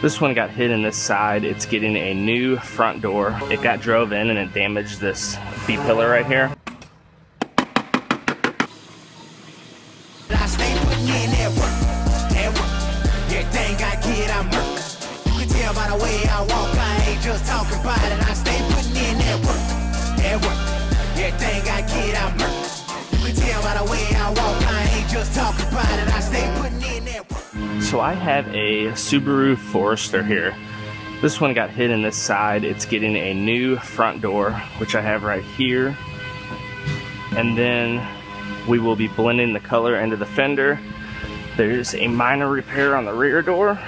This one got hit in this side. It's getting a new front door. It got drove in and it damaged this B-pillar right here. So I have a Subaru Forester here. This one got hit in this side. It's getting a new front door, which I have right here. And then we will be blending the color into the fender. There's a minor repair on the rear door.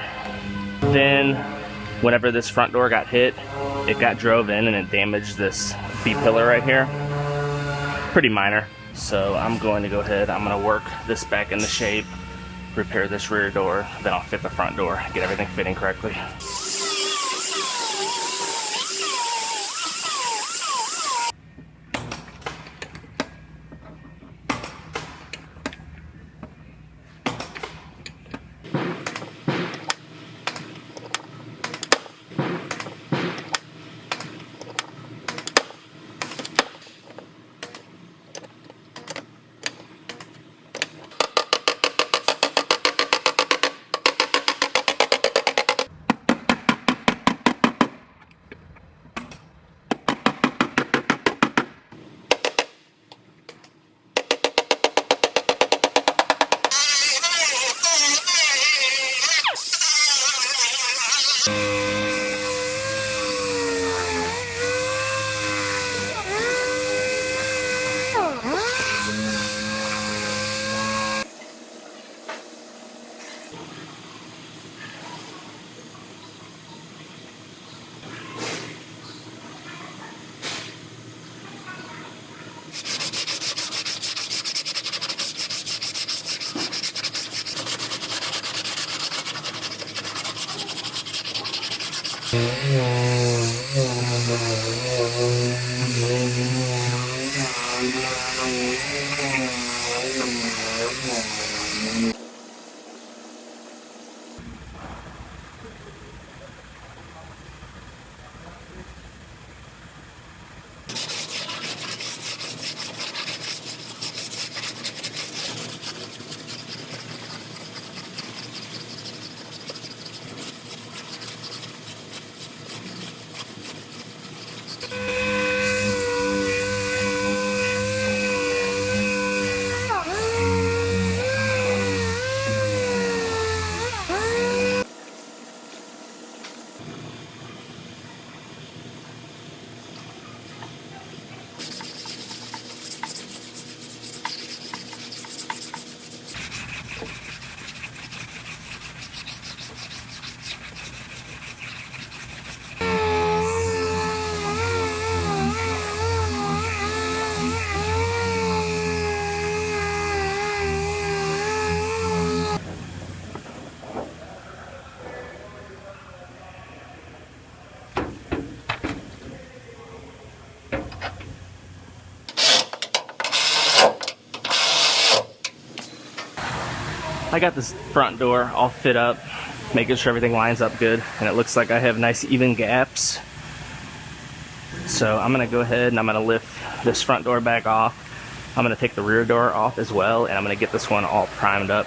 Then whenever this front door got hit, it got drove in and it damaged this B-pillar right here. Pretty minor. So I'm going to go ahead, I'm going to work this back into shape, repair this rear door, then I'll fit the front door, get everything fitting correctly. I got this front door all fit up, making sure everything lines up good, and it looks like I have nice even gaps. So I'm gonna go ahead and I'm gonna lift this front door back off. I'm gonna take the rear door off as well, and I'm gonna get this one all primed up.